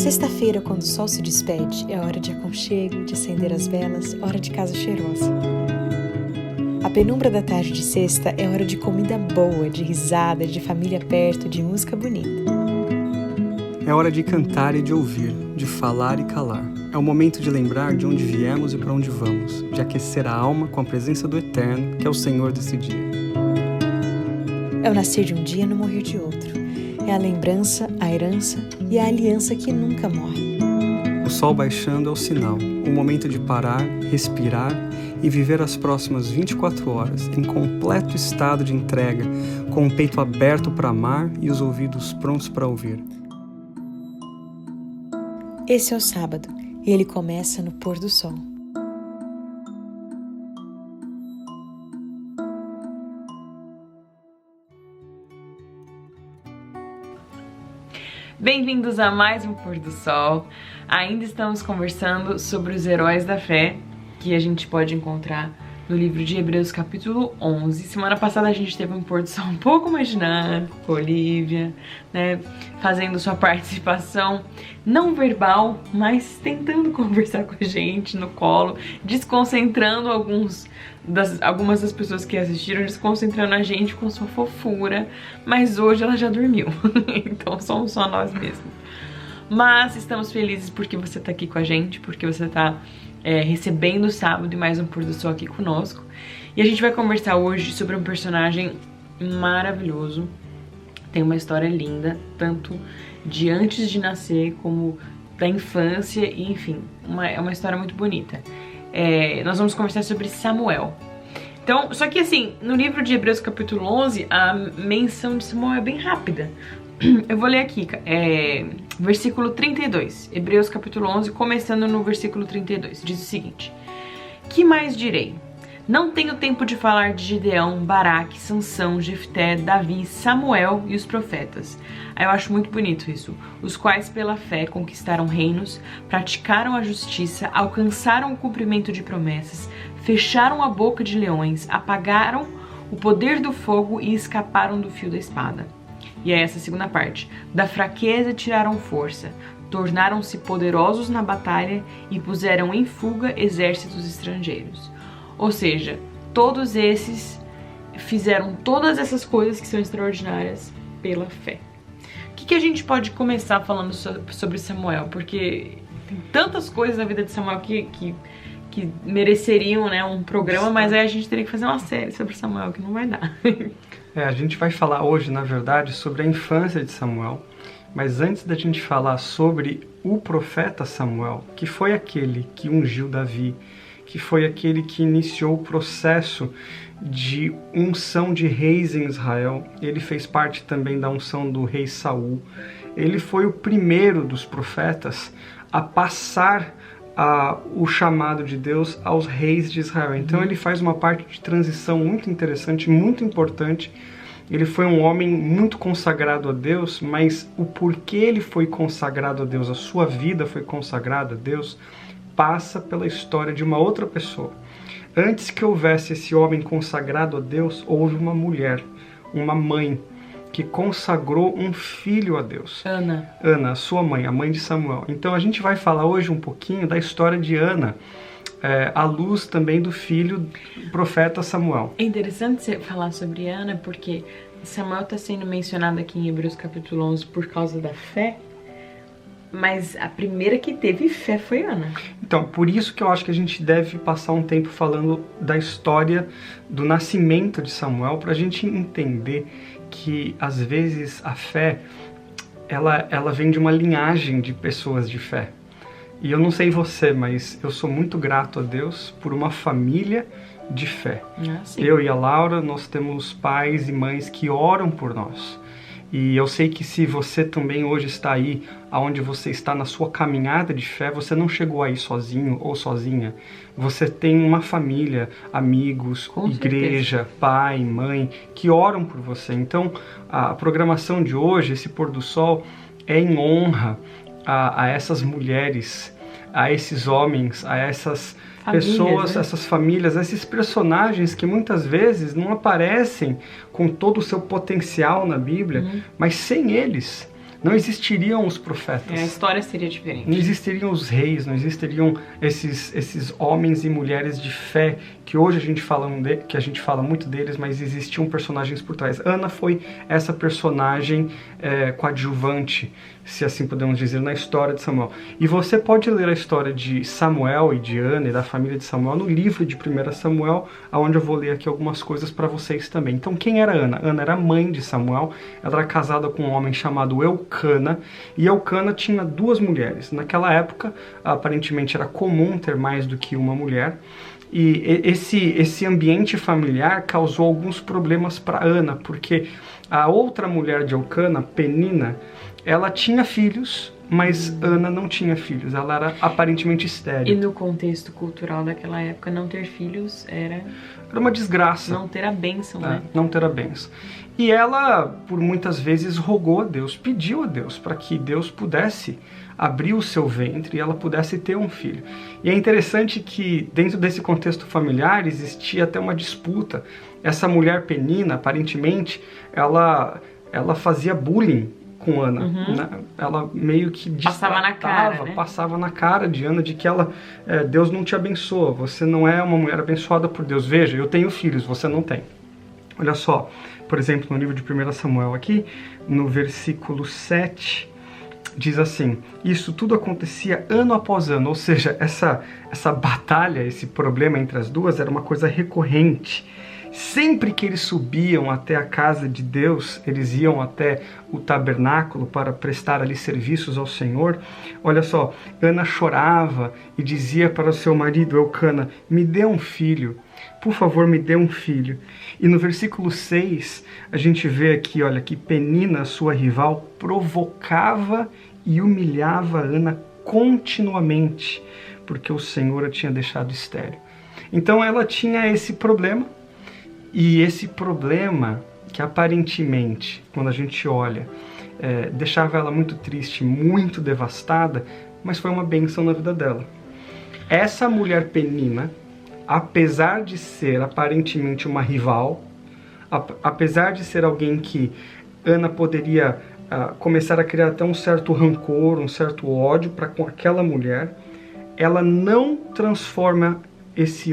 Sexta-feira, quando o sol se despede, é hora de aconchego, de acender as velas, hora de casa cheirosa. A penumbra da tarde de sexta é hora de comida boa, de risada, de família perto, de música bonita. É hora de cantar e de ouvir, de falar e calar. É o momento de lembrar de onde viemos e para onde vamos, de aquecer a alma com a presença do Eterno, que é o Senhor desse dia. É o nascer de um dia e no morrer de outro. É a lembrança, a herança e a aliança que nunca morre. O sol baixando é o sinal, o momento de parar, respirar e viver as próximas 24 horas em completo estado de entrega, com o peito aberto para amar e os ouvidos prontos para ouvir. Esse é o sábado e ele começa no pôr do sol. Bem-vindos a mais um Pôr do Sol. Ainda estamos conversando sobre os heróis da fé que a gente pode encontrar no livro de Hebreus capítulo 11. Semana passada a gente teve um Pôr do Sol um pouco mais dinâmico, com a Olivia, né, fazendo sua participação não verbal, mas tentando conversar com a gente no colo, desconcentrando algumas das pessoas que assistiram, desconcentrando a gente com sua fofura, mas hoje ela já dormiu, então somos só nós mesmos. Mas estamos felizes porque você tá aqui com a gente, porque você tá recebendo o sábado e mais um Pôr do Sol aqui conosco. E a gente vai conversar hoje sobre um personagem maravilhoso, tem uma história linda, tanto de antes de nascer como da infância, e enfim, é uma história muito bonita. Nós vamos conversar sobre Samuel. Então, só que assim, no livro de Hebreus capítulo 11, a menção de Samuel é bem rápida. Eu vou ler aqui, versículo 32, Hebreus capítulo 11, começando no versículo 32, diz o seguinte: Que mais direi? Não tenho tempo de falar de Gideão, Baraque, Sansão, Jefté, Davi, Samuel e os profetas. Eu acho muito bonito isso. Os quais pela fé conquistaram reinos, praticaram a justiça, alcançaram o cumprimento de promessas, fecharam a boca de leões, apagaram o poder do fogo e escaparam do fio da espada. E é essa a segunda parte. Da fraqueza tiraram força, tornaram-se poderosos na batalha e puseram em fuga exércitos estrangeiros. Ou seja, todos esses fizeram todas essas coisas que são extraordinárias pela fé. O que a gente pode começar falando sobre Samuel? Porque tem tantas coisas na vida de Samuel que mereceriam, né, um programa, mas aí a gente teria que fazer uma série sobre Samuel, que não vai dar. A gente vai falar hoje, na verdade, sobre a infância de Samuel. Mas antes da gente falar sobre o profeta Samuel, que foi aquele que ungiu Davi, que foi aquele que iniciou o processo de unção de reis em Israel. Ele fez parte também da unção do rei Saul. Ele foi o primeiro dos profetas a passar o chamado de Deus aos reis de Israel. Então ele faz uma parte de transição muito interessante, muito importante. Ele foi um homem muito consagrado a Deus, mas o porquê ele foi consagrado a Deus, a sua vida foi consagrada a Deus, passa pela história de uma outra pessoa. Antes que houvesse esse homem consagrado a Deus, houve uma mulher, uma mãe, que consagrou um filho a Deus. Ana, sua mãe, a mãe de Samuel. Então a gente vai falar hoje um pouquinho da história de Ana, à luz também do filho do profeta Samuel. É interessante você falar sobre Ana, porque Samuel está sendo mencionado aqui em Hebreus capítulo 11 por causa da fé, mas a primeira que teve fé foi Ana. Então, por isso que eu acho que a gente deve passar um tempo falando da história do nascimento de Samuel, para a gente entender que às vezes a fé ela vem de uma linhagem de pessoas de fé. E eu não sei você, mas eu sou muito grato a Deus por uma família de fé. Eu e a Laura, nós temos pais e mães que oram por nós. E eu sei que se você também hoje está aí, aonde você está na sua caminhada de fé, você não chegou aí sozinho ou sozinha. Você tem uma família, amigos, igreja, pai, mãe, que oram por você. Então, a programação de hoje, esse pôr do sol, é em honra a essas mulheres, a esses homens, a essas pessoas, essas famílias, esses personagens que muitas vezes não aparecem com todo o seu potencial na Bíblia, mas sem eles não existiriam os profetas. A história seria diferente. Não existiriam os reis, não existiriam esses homens e mulheres de fé que hoje que a gente fala muito deles, mas existiam personagens por trás. Ana foi essa personagem coadjuvante, se assim podemos dizer, na história de Samuel. E você pode ler a história de Samuel e de Ana e da família de Samuel no livro de 1 Samuel, onde eu vou ler aqui algumas coisas para vocês também. Então, quem era Ana? Ana era mãe de Samuel, ela era casada com um homem chamado Eucana, e Eucana tinha 2 mulheres. Naquela época, aparentemente era comum ter mais do que uma mulher, e esse ambiente familiar causou alguns problemas para Ana, porque a outra mulher de Eucana, Penina, ela tinha filhos, mas Ana não tinha filhos, ela era aparentemente estéril. E no contexto cultural daquela época, não ter filhos era uma desgraça. Não ter a bênção, né? Não ter a bênção. E ela, por muitas vezes, rogou a Deus, pediu a Deus para que Deus pudesse abrir o seu ventre e ela pudesse ter um filho. E é interessante que, dentro desse contexto familiar, existia até uma disputa. Essa mulher Penina, aparentemente, ela fazia bullying com Ana, né? Ela meio que passava na cara de Ana de que Deus não te abençoa, você não é uma mulher abençoada por Deus. Veja, eu tenho filhos, você não tem. Olha só, por exemplo, no livro de 1 Samuel aqui, no versículo 7, diz assim: isso tudo acontecia ano após ano, ou seja, essa batalha, esse problema entre as duas era uma coisa recorrente. Sempre que eles subiam até a casa de Deus, eles iam até o tabernáculo para prestar ali serviços ao Senhor. Olha só, Ana chorava e dizia para o seu marido Eucana: me dê um filho, por favor, me dê um filho. E no versículo 6, a gente vê aqui, olha, que Penina, sua rival, provocava e humilhava Ana continuamente, porque o Senhor a tinha deixado estéril. Então ela tinha esse problema. E esse problema, que aparentemente, quando a gente olha, deixava ela muito triste, muito devastada, mas foi uma bênção na vida dela. Essa mulher Penina, apesar de ser aparentemente uma rival, apesar de ser alguém que Ana poderia começar a criar até um certo rancor, um certo ódio para com aquela mulher, ela não transforma esse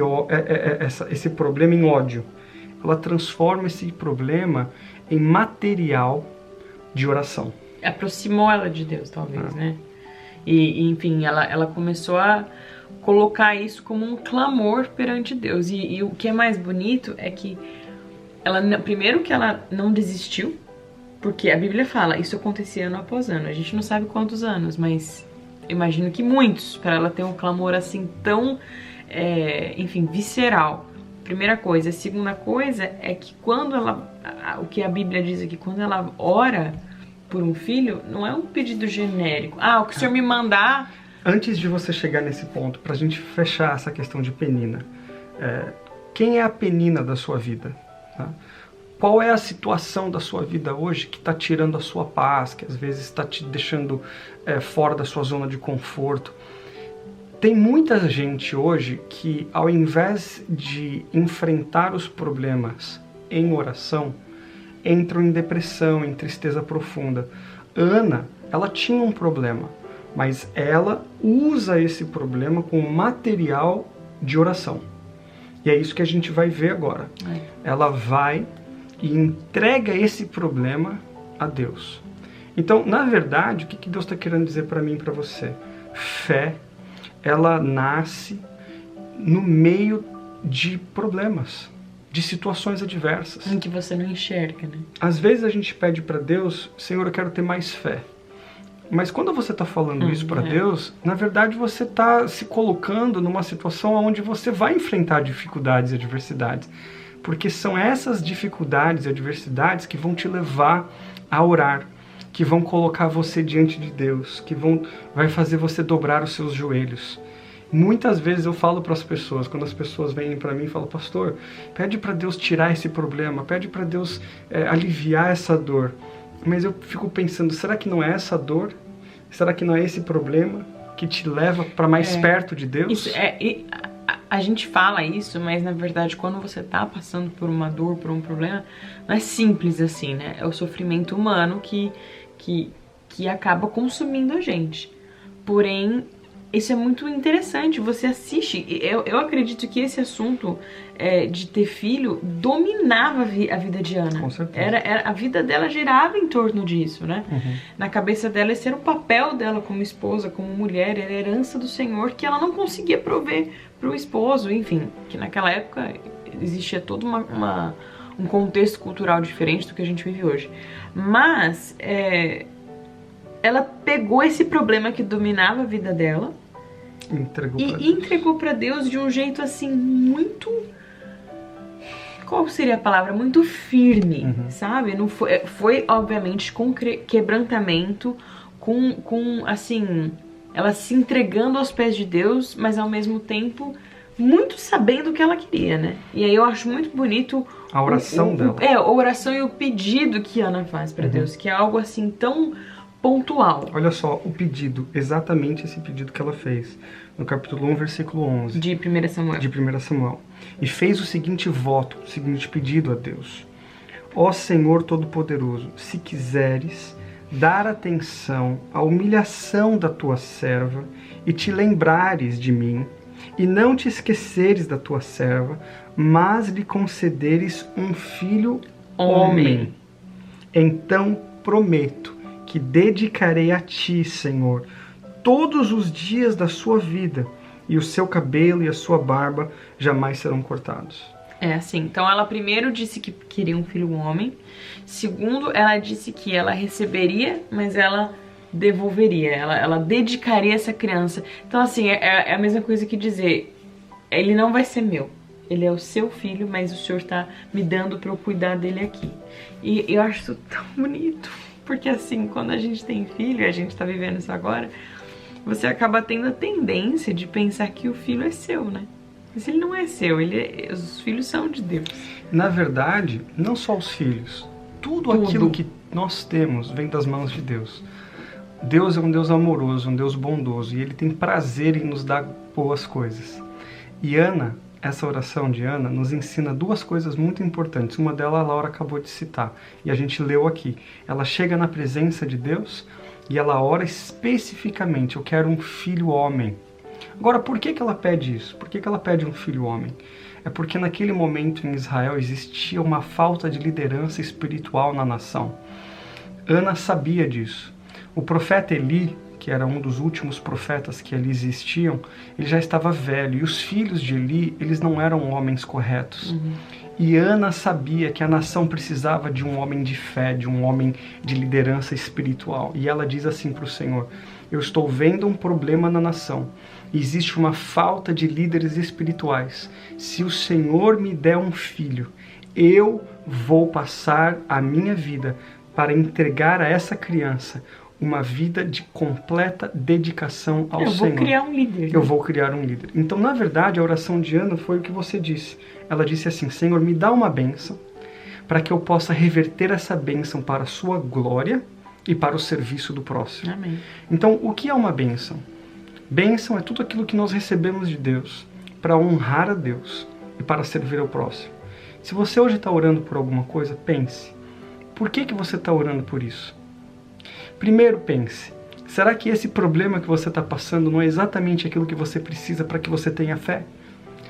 problema em ódio. Ela transforma esse problema em material de oração. Aproximou ela de Deus, talvez, né? E enfim, ela começou a colocar isso como um clamor perante Deus. E o que é mais bonito é que primeiro que ela não desistiu, porque a Bíblia fala, isso acontecia ano após ano. A gente não sabe quantos anos, mas imagino que muitos, para ela ter um clamor assim tão, enfim, visceral. Primeira coisa. A segunda coisa é que quando o que a Bíblia diz aqui, quando ela ora por um filho, não é um pedido genérico. O que o Senhor me mandar... Antes de você chegar nesse ponto, pra gente fechar essa questão de Penina, quem é a Penina da sua vida? Tá? Qual é a situação da sua vida hoje que está tirando a sua paz, que às vezes está te deixando fora da sua zona de conforto? Tem muita gente hoje que, ao invés de enfrentar os problemas em oração, entram em depressão, em tristeza profunda. Ana, ela tinha um problema, mas ela usa esse problema como material de oração. E é isso que a gente vai ver agora. Ela vai e entrega esse problema a Deus. Então, na verdade, o que Deus está querendo dizer para mim e para você? Fé, ela nasce no meio de problemas, de situações adversas. Em que você não enxerga, né? Às vezes a gente pede para Deus: Senhor, eu quero ter mais fé. Mas quando você está falando isso para Deus, na verdade você está se colocando numa situação onde você vai enfrentar dificuldades e adversidades. Porque são essas dificuldades e adversidades que vão te levar a orar, que vão colocar você diante de Deus, que vai fazer você dobrar os seus joelhos. Muitas vezes eu falo para as pessoas, quando as pessoas vêm para mim e falam: pastor, pede para Deus tirar esse problema, pede para Deus aliviar essa dor. Mas eu fico pensando, será que não é essa dor? Será que não é esse problema que te leva para mais perto de Deus? A gente fala isso, mas na verdade quando você tá passando por uma dor, por um problema, não é simples assim, né? É o sofrimento humano que que acaba consumindo a gente. Porém, isso é muito interessante, você assiste. Eu acredito que esse assunto de ter filho dominava a vida de Ana. Com certeza. A vida dela girava em torno disso, né? Uhum. Na cabeça dela, esse era o papel dela como esposa, como mulher, era a herança do Senhor que ela não conseguia prover para o esposo, enfim, que naquela época existia todo um contexto cultural diferente do que a gente vive hoje. Mas ela pegou esse problema que dominava a vida dela e entregou pra Deus de um jeito assim muito... Qual seria a palavra? Muito firme, sabe? Não foi obviamente com quebrantamento, com assim, ela se entregando aos pés de Deus, mas ao mesmo tempo muito sabendo o que ela queria, né? E aí eu acho muito bonito a oração dela. A oração e o pedido que Ana faz pra Deus, que é algo assim tão pontual. Olha só, o pedido, exatamente esse pedido que ela fez, no capítulo 1, versículo 11. De 1 Samuel. De 1 Samuel. E fez o seguinte voto, o seguinte pedido a Deus. Ó Senhor Todo-Poderoso, se quiseres dar atenção à humilhação da tua serva e te lembrares de mim, e não te esqueceres da tua serva, mas lhe concederes um filho homem. Então prometo que dedicarei a ti, Senhor, todos os dias da sua vida, e o seu cabelo e a sua barba jamais serão cortados. É assim, então ela primeiro disse que queria um filho homem, segundo, ela disse que ela receberia, mas ela devolveria, ela dedicaria essa criança. Então assim, é a mesma coisa que dizer, ele não vai ser meu, ele é o seu filho, mas o Senhor tá me dando pra eu cuidar dele aqui. E eu acho isso tão bonito, porque assim, quando a gente tem filho, e a gente tá vivendo isso agora, você acaba tendo a tendência de pensar que o filho é seu, né? Mas ele não é seu, os filhos são de Deus. Na verdade, não só os filhos, tudo aquilo que nós temos vem das mãos de Deus. Deus é um Deus amoroso, um Deus bondoso, e Ele tem prazer em nos dar boas coisas. E Ana, essa oração de Ana, nos ensina duas coisas muito importantes. Uma delas a Laura acabou de citar, e a gente leu aqui. Ela chega na presença de Deus e ela ora especificamente, eu quero um filho homem. Agora, por que ela pede isso? Por que ela pede um filho homem? É porque naquele momento em Israel existia uma falta de liderança espiritual na nação. Ana sabia disso. O profeta Eli, que era um dos últimos profetas que ali existiam, ele já estava velho. E os filhos de Eli, eles não eram homens corretos. E Ana sabia que a nação precisava de um homem de fé, de um homem de liderança espiritual. E ela diz assim para o Senhor, eu estou vendo um problema na nação. Existe uma falta de líderes espirituais. Se o Senhor me der um filho, eu vou passar a minha vida para entregar a essa criança uma vida de completa dedicação ao Senhor. Eu vou criar um líder. Né? Eu vou criar um líder. Então, na verdade, a oração de Ana foi o que você disse. Ela disse assim, Senhor, me dá uma bênção para que eu possa reverter essa bênção para a sua glória e para o serviço do próximo. Amém. Então, o que é uma bênção? Bênção é tudo aquilo que nós recebemos de Deus para honrar a Deus e para servir ao próximo. Se você hoje está orando por alguma coisa, pense. Por que você está orando por isso? Primeiro pense, será que esse problema que você está passando não é exatamente aquilo que você precisa para que você tenha fé?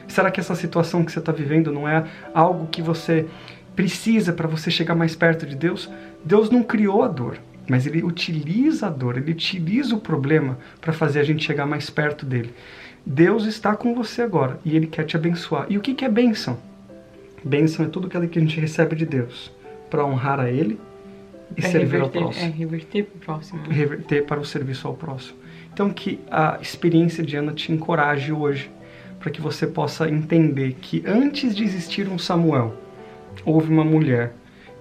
Será que essa situação que você está vivendo não é algo que você precisa para você chegar mais perto de Deus? Deus não criou a dor, mas Ele utiliza a dor, Ele utiliza o problema para fazer a gente chegar mais perto dEle. Deus está com você agora e Ele quer te abençoar. E o que é bênção? Bênção é tudo aquilo que a gente recebe de Deus para honrar a Ele e servir ao próximo. Reverter para o próximo. Reverter para o serviço ao próximo. Então que a experiência de Ana te encoraje hoje, para que você possa entender que antes de existir um Samuel, houve uma mulher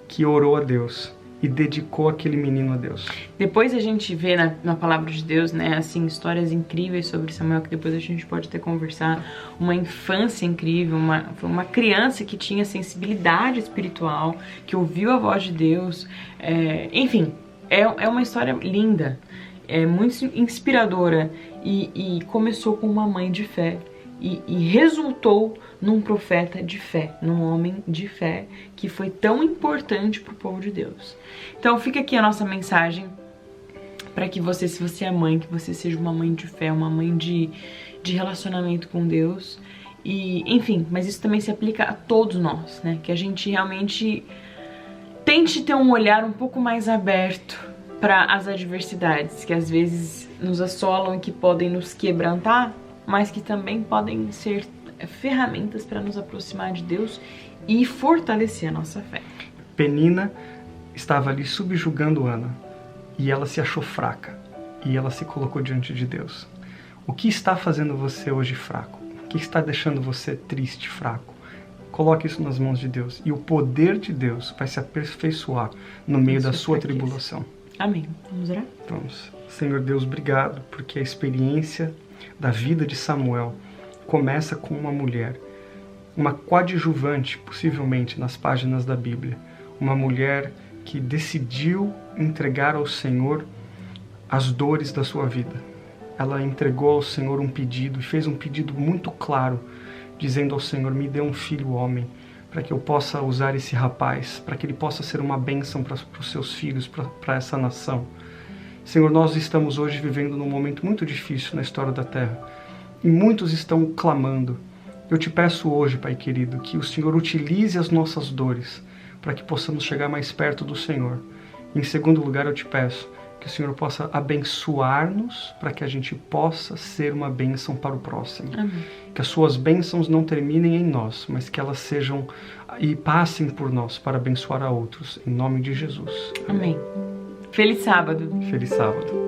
que orou a Deus e dedicou aquele menino a Deus. Depois a gente vê na palavra de Deus, né, assim, histórias incríveis sobre Samuel, que depois a gente pode até conversar, uma infância incrível, uma criança que tinha sensibilidade espiritual, que ouviu a voz de Deus, enfim, é uma história linda, é muito inspiradora e começou com uma mãe de fé. E resultou num profeta de fé, num homem de fé, que foi tão importante para o povo de Deus. Então fica aqui a nossa mensagem. para que você, se você é mãe, que você seja uma mãe de fé, uma mãe de relacionamento com Deus. E, enfim, mas isso também se aplica a todos nós, né? Que a gente realmente tente ter um olhar um pouco mais aberto para as adversidades que às vezes nos assolam e que podem nos quebrantar, mas que também podem ser ferramentas para nos aproximar de Deus e fortalecer a nossa fé. Penina estava ali subjugando Ana e ela se achou fraca e ela se colocou diante de Deus. O que está fazendo você hoje fraco? O que está deixando você triste, fraco? Coloque isso nas mãos de Deus e o poder de Deus vai se aperfeiçoar no meio da sua tribulação. Amém. Vamos orar? Vamos. Senhor Deus, obrigado, porque a experiência da vida de Samuel começa com uma mulher, uma coadjuvante, possivelmente, nas páginas da Bíblia. Uma mulher que decidiu entregar ao Senhor as dores da sua vida. Ela entregou ao Senhor um pedido, e fez um pedido muito claro, dizendo ao Senhor, me dê um filho homem, para que eu possa usar esse rapaz, para que ele possa ser uma bênção para os seus filhos, para essa nação. Senhor, nós estamos hoje vivendo num momento muito difícil na história da Terra, e muitos estão clamando. Eu te peço hoje, Pai querido, que o Senhor utilize as nossas dores, para que possamos chegar mais perto do Senhor. Em segundo lugar, eu te peço que o Senhor possa abençoar-nos, para que a gente possa ser uma bênção para o próximo. Amém. Que as suas bênçãos não terminem em nós, mas que elas sejam e passem por nós para abençoar a outros. Em nome de Jesus. Amém. Feliz sábado. Feliz sábado.